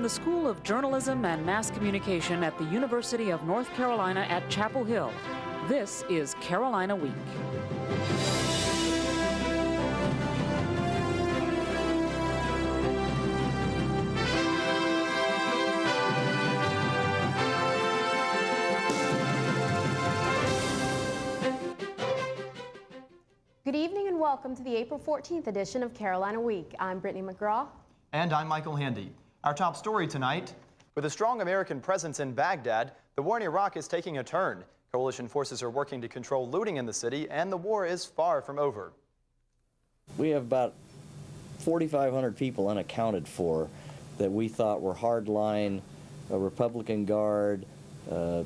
the School of Journalism and Mass Communication at the University of North Carolina at Chapel Hill. This is Carolina Week. Good evening and welcome to the April 14th edition of Carolina Week. I'm Brittany McGraw. And I'm Michael Handy. Our top story tonight: with a strong American presence in Baghdad, the war in Iraq is taking a turn. Coalition forces are working to control looting in the city, and the war is far from over. We have about 4,500 people unaccounted for that we thought were hardline Republican Guard,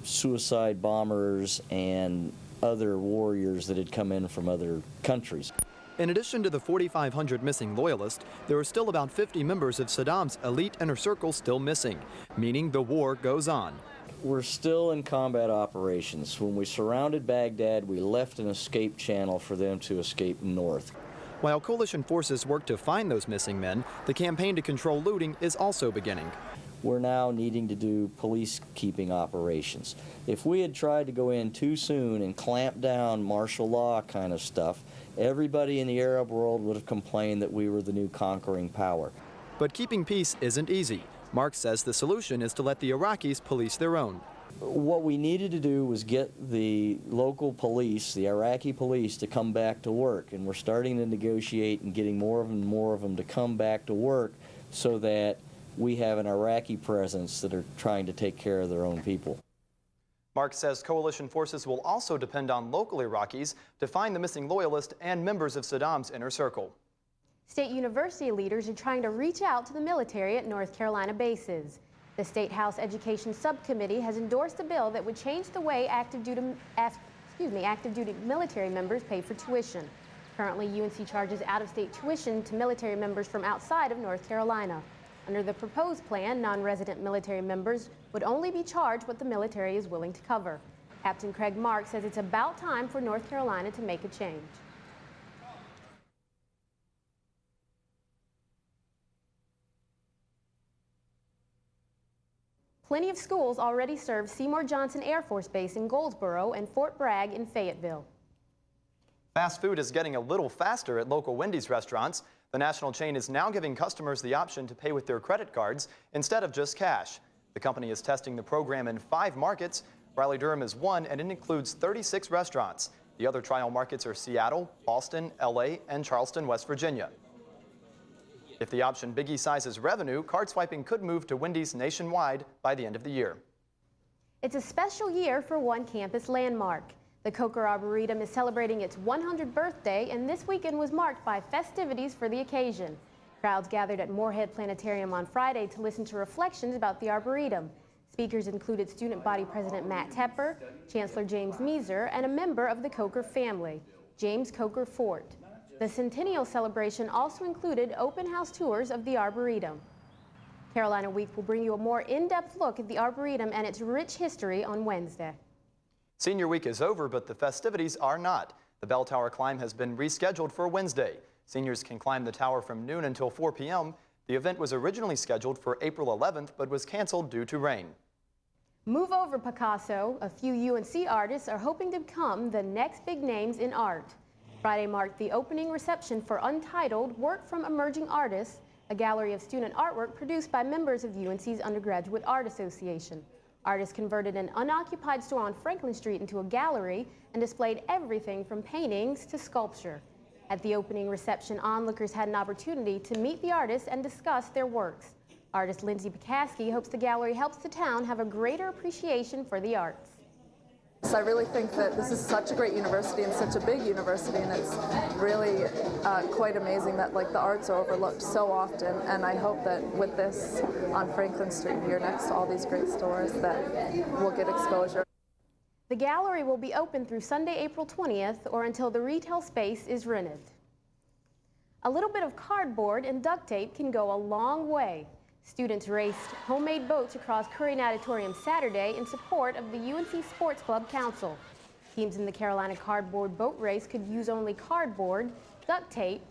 suicide bombers, and other warriors that had come in from other countries. In addition to the 4,500 missing loyalists, there are still about 50 members of Saddam's elite inner circle still missing, meaning the war goes on. We're still in combat operations. When we surrounded Baghdad, we left an escape channel for them to escape north. While coalition forces work to find those missing men, the campaign to control looting is also beginning. We're now needing to do police keeping operations. If we had tried to go in too soon and clamp down martial law kind of stuff, everybody in the Arab world would have complained that we were the new conquering power. But keeping peace isn't easy. Mark says the solution is to let the Iraqis police their own. What we needed to do was get the local police, the Iraqi police, to come back to work. And we're starting to negotiate and getting more and more of them to come back to work so that we have an Iraqi presence that are trying to take care of their own people. Mark says coalition forces will also depend on local Iraqis to find the missing loyalists and members of Saddam's inner circle. State university leaders are trying to reach out to the military at North Carolina bases. The State House Education Subcommittee has endorsed a bill that would change the way active duty military members pay for tuition. Currently, UNC charges out-of-state tuition to military members from outside of North Carolina. Under the proposed plan, non-resident military members would only be charged what the military is willing to cover. Captain Craig Mark says it's about time for North Carolina to make a change. Plenty of schools already serve Seymour Johnson Air Force Base in Goldsboro and Fort Bragg in Fayetteville. Fast food is getting a little faster at local Wendy's restaurants. The national chain is now giving customers the option to pay with their credit cards instead of just cash. The company is testing the program in 5 markets. Raleigh-Durham is one, and it includes 36 restaurants. The other trial markets are Seattle, Boston, LA, and Charleston, West Virginia. If the option biggie sizes revenue, card swiping could move to Wendy's nationwide by the end of the year. It's a special year for one campus landmark. The Coker Arboretum is celebrating its 100th birthday, and this weekend was marked by festivities for the occasion. Crowds gathered at Moorhead Planetarium on Friday to listen to reflections about the Arboretum. Speakers included Student Body President Matt Tepper, Chancellor James Measer, and a member of the Coker family, James Coker Fort. The centennial celebration also included open house tours of the Arboretum. Carolina Week will bring you a more in-depth look at the Arboretum and its rich history on Wednesday. Senior week is over, but the festivities are not. The Bell Tower climb has been rescheduled for Wednesday. Seniors can climb the tower from noon until 4 p.m. The event was originally scheduled for April 11th, but was canceled due to rain. Move over, Picasso. A few UNC artists are hoping to become the next big names in art. Friday marked the opening reception for Untitled Work from Emerging Artists, a gallery of student artwork produced by members of UNC's Undergraduate Art Association. Artists converted an unoccupied store on Franklin Street into a gallery and displayed everything from paintings to sculpture. At the opening reception, onlookers had an opportunity to meet the artists and discuss their works. Artist Lindsay Bukowski hopes the gallery helps the town have a greater appreciation for the arts. So I really think that this is such a great university and such a big university, and it's really quite amazing that the arts are overlooked so often, and I hope that with this on Franklin Street here next to all these great stores that we'll get exposure. The gallery will be open through Sunday, April 20th, or until the retail space is rented. A little bit of cardboard and duct tape can go a long way. Students raced homemade boats across Curry Natatorium Saturday in support of the UNC Sports Club Council. Teams in the Carolina Cardboard Boat Race could use only cardboard, duct tape,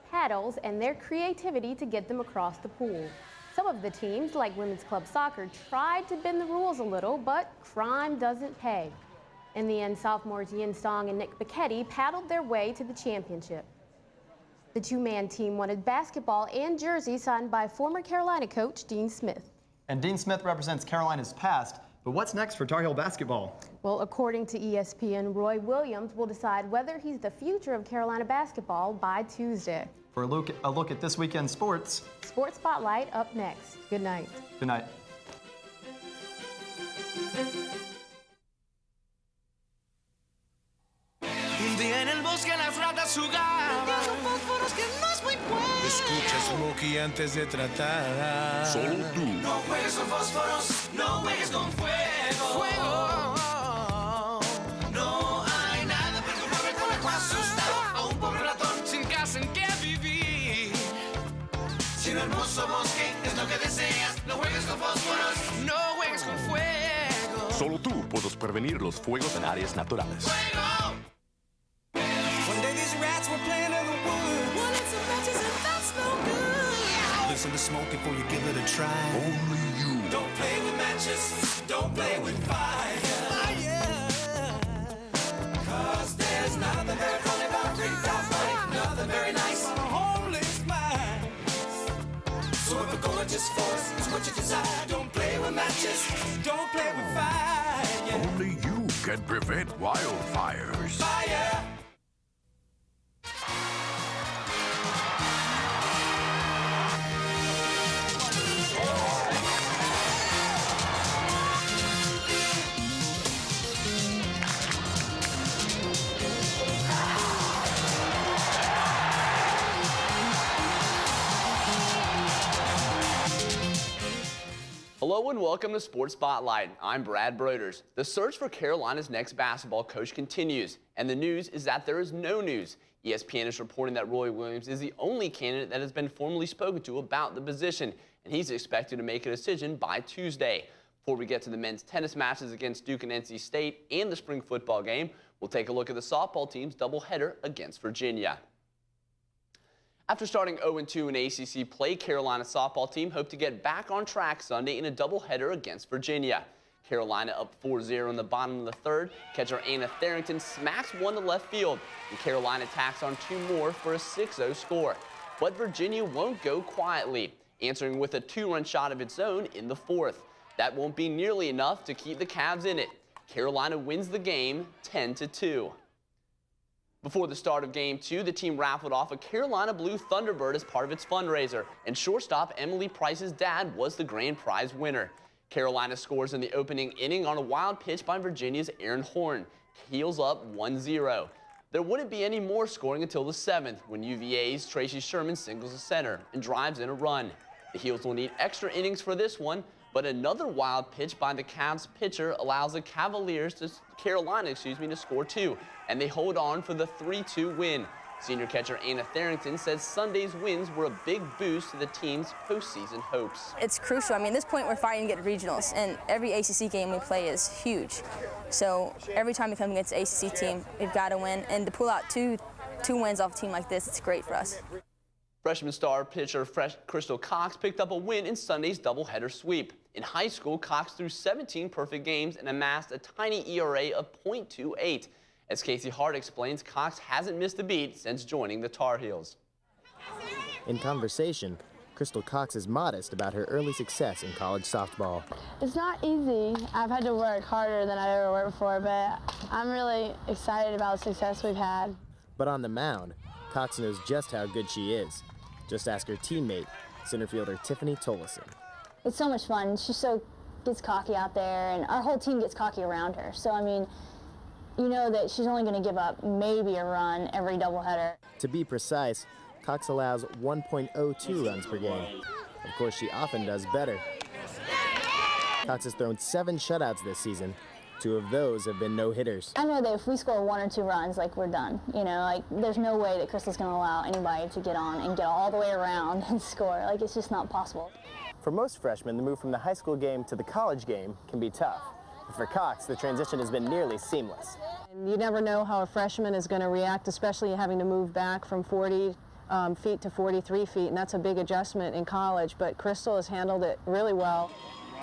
paddles, and their creativity to get them across the pool. Some of the teams, like women's club soccer, tried to bend the rules a little, but crime doesn't pay. In the end, sophomores Yin Song and Nick Bicchetti paddled their way to the championship. The two-man team wanted basketball and jerseys signed by former Carolina coach Dean Smith. And Dean Smith represents Carolina's past, but what's next for Tar Heel basketball? Well, according to ESPN, Roy Williams will decide whether he's the future of Carolina basketball by Tuesday. For a look at this weekend's sports. Sports Spotlight up next. Good night. Good night. Un día en el bosque las ratas jugaban. Fósforos que no es muy bueno. Escucha Smokey antes de tratar. Solo tú. No juegues con fósforos, no juegues con fuego. Fuego. No hay nada pero un pobre conejo asustado o un pobre ratón sin casa en que vivir. Si un hermoso bosque es lo que deseas, no juegues con fósforos, no juegues con fuego. Solo tú puedes prevenir los fuegos en áreas naturales. Fuego. One day these rats were playing in the woods. Wanted some matches and that's no good. Listen to smoke before you give it a try. Only you. Don't play with matches. Don't play with fire. Fire. 'Cause there's nothing very funny about Rick Dynamite. Nothing very nice on a homeless mind. So if a gorgeous force is what you desire, don't play with matches. Don't play with fire. Only you can prevent wildfires. Fire. Hello and welcome to Sports Spotlight. I'm Brad Broders. The search for Carolina's next basketball coach continues, and the news is that there is no news. ESPN is reporting that Roy Williams is the only candidate that has been formally spoken to about the position, and he's expected to make a decision by Tuesday. Before we get to the men's tennis matches against Duke and NC State and the spring football game, we'll take a look at the softball team's doubleheader against Virginia. After starting 0-2 in ACC play, Carolina's softball team hoped to get back on track Sunday in a doubleheader against Virginia. Carolina up 4-0 in the bottom of the third. Catcher Anna Tharrington smacks one to left field, and Carolina tacks on two more for a 6-0 score. But Virginia won't go quietly, answering with a two-run shot of its own in the fourth. That won't be nearly enough to keep the Cavs in it. Carolina wins the game 10-2. Before the start of Game 2, the team raffled off a Carolina Blue Thunderbird as part of its fundraiser, and shortstop Emily Price's dad was the grand prize winner. Carolina scores in the opening inning on a wild pitch by Virginia's Aaron Horn. Heels up 1-0. There wouldn't be any more scoring until the 7th, when UVA's Tracy Sherman singles the center and drives in a run. The Heels will need extra innings for this one, but another wild pitch by the Cavs pitcher allows the Carolina to score two, and they hold on for the 3-2 win. Senior catcher Anna Tharrington says Sunday's wins were a big boost to the team's postseason hopes. It's crucial. I mean, at this point, we're fighting to get regionals, and every ACC game we play is huge. So every time we come against the ACC team, we've got to win, and to pull out two wins off a team like this, it's great for us. Freshman star pitcher Crystal Cox picked up a win in Sunday's doubleheader sweep. In high school, Cox threw 17 perfect games and amassed a tiny ERA of .28. As Casey Hart explains, Cox hasn't missed a beat since joining the Tar Heels. In conversation, Crystal Cox is modest about her early success in college softball. It's not easy. I've had to work harder than I've ever worked for, but I'm really excited about the success we've had. But on the mound, Cox knows just how good she is. Just ask her teammate, center fielder Tiffany Tollison. It's so much fun. She gets cocky out there, and our whole team gets cocky around her. So, I mean, you know that she's only going to give up maybe a run every doubleheader. To be precise, Cox allows 1.02 runs per game. Of course, she often does better. Cox has thrown 7 shutouts this season. 2 of those have been no-hitters. I know that if we score 1 or 2 runs, we're done. You know, there's no way that Crystal's going to allow anybody to get on and get all the way around and score. It's just not possible. For most freshmen, the move from the high school game to the college game can be tough. But for Cox, the transition has been nearly seamless. And you never know how a freshman is going to react, especially having to move back from 40 feet to 43 feet, and that's a big adjustment in college, but Crystal has handled it really well.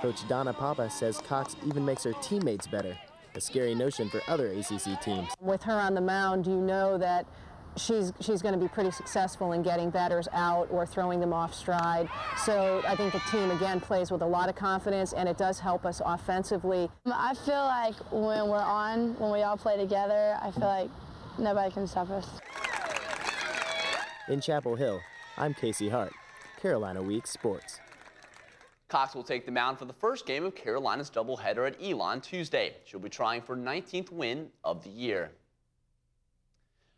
Coach Donna Papa says Cox even makes her teammates better, a scary notion for other ACC teams. With her on the mound, you know that she's going to be pretty successful in getting batters out or throwing them off stride. So I think the team, again, plays with a lot of confidence, and it does help us offensively. I feel like when we all play together, I feel like nobody can stop us. In Chapel Hill, I'm Casey Hart, Carolina Week Sports. Cox will take the mound for the first game of Carolina's doubleheader at Elon Tuesday. She'll be trying for 19th win of the year.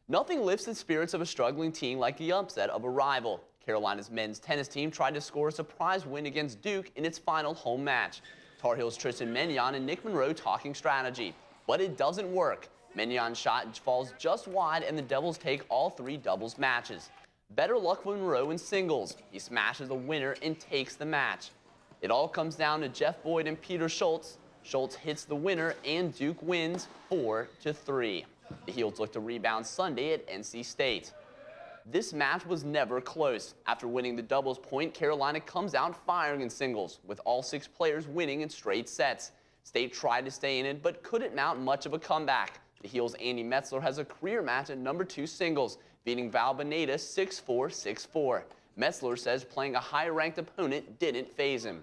Nothing lifts the spirits of a struggling team like the upset of a rival. Carolina's men's tennis team tried to score a surprise win against Duke in its final home match. Tar Heels' Tristan Mignon and Nick Monroe talking strategy, but it doesn't work. Mignon's shot falls just wide, and the Devils take all 3 doubles matches. Better luck for Monroe in singles. He smashes the winner and takes the match. It all comes down to Jeff Boyd and Peter Schultz. Schultz hits the winner, and Duke wins 4-3. The Heels look to rebound Sunday at NC State. This match was never close. After winning the doubles point, Carolina comes out firing in singles, with all 6 players winning in straight sets. State tried to stay in it, but couldn't mount much of a comeback. The Heels' Andy Metzler has a career match at number 2 singles, beating Val Beneda 6-4, 6-4. Metzler says playing a higher-ranked opponent didn't faze him.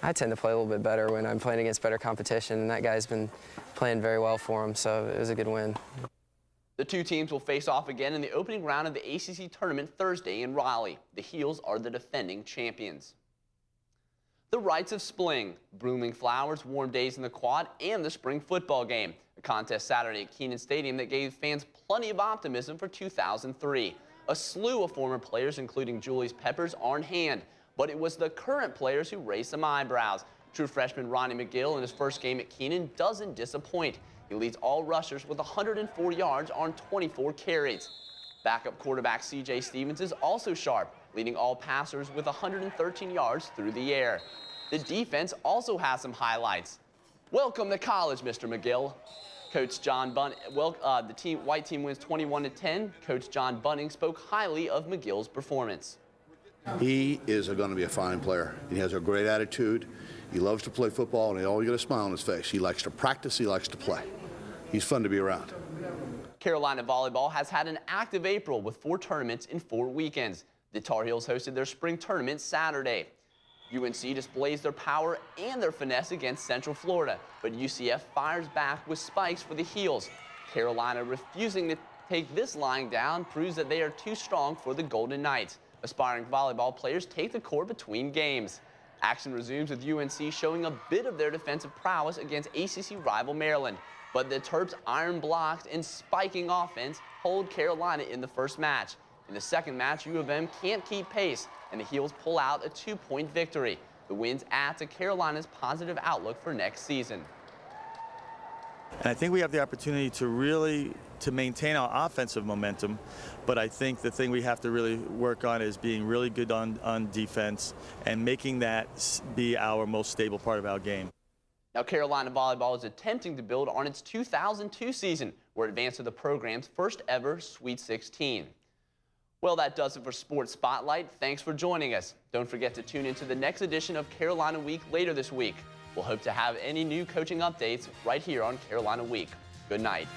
I tend to play a little bit better when I'm playing against better competition, and that guy's been playing very well for him, so it was a good win. The 2 teams will face off again in the opening round of the ACC tournament Thursday in Raleigh. The Heels are the defending champions. The rites of spring, blooming flowers, warm days in the quad, and the spring football game. A contest Saturday at Kenan Stadium that gave fans plenty of optimism for 2003. A slew of former players, including Julius Peppers, are in hand. But it was the current players who raised some eyebrows. True freshman Ronnie McGill in his first game at Kenan doesn't disappoint. He leads all rushers with 104 yards on 24 carries. Backup quarterback C.J. Stevens is also sharp, leading all passers with 113 yards through the air. The defense also has some highlights. Welcome to college, Mr. McGill. Coach John Bunning, the white team wins 21-10. Coach John Bunning spoke highly of McGill's performance. He is going to be a fine player. He has a great attitude. He loves to play football, and he always got a smile on his face. He likes to practice. He likes to play. He's fun to be around. Carolina volleyball has had an active April with 4 tournaments in 4 weekends. The Tar Heels hosted their spring tournament Saturday. UNC displays their power and their finesse against Central Florida, but UCF fires back with spikes for the Heels. Carolina refusing to take this line down proves that they are too strong for the Golden Knights. Aspiring volleyball players take the court between games. Action resumes with UNC showing a bit of their defensive prowess against ACC rival Maryland. But the Terps' iron blocked and spiking offense hold Carolina in the first match. In the second match, U of M can't keep pace, and the Heels pull out a 2-point victory. The wins add to Carolina's positive outlook for next season. And I think we have the opportunity to maintain our offensive momentum, but I think the thing we have to really work on is being really good on defense and making that be our most stable part of our game. Now, Carolina volleyball is attempting to build on its 2002 season, where it advanced to the program's first ever Sweet 16. Well, that does it for Sports Spotlight. Thanks for joining us. Don't forget to tune into the next edition of Carolina Week later this week. We'll hope to have any new coaching updates right here on Carolina Week. Good night.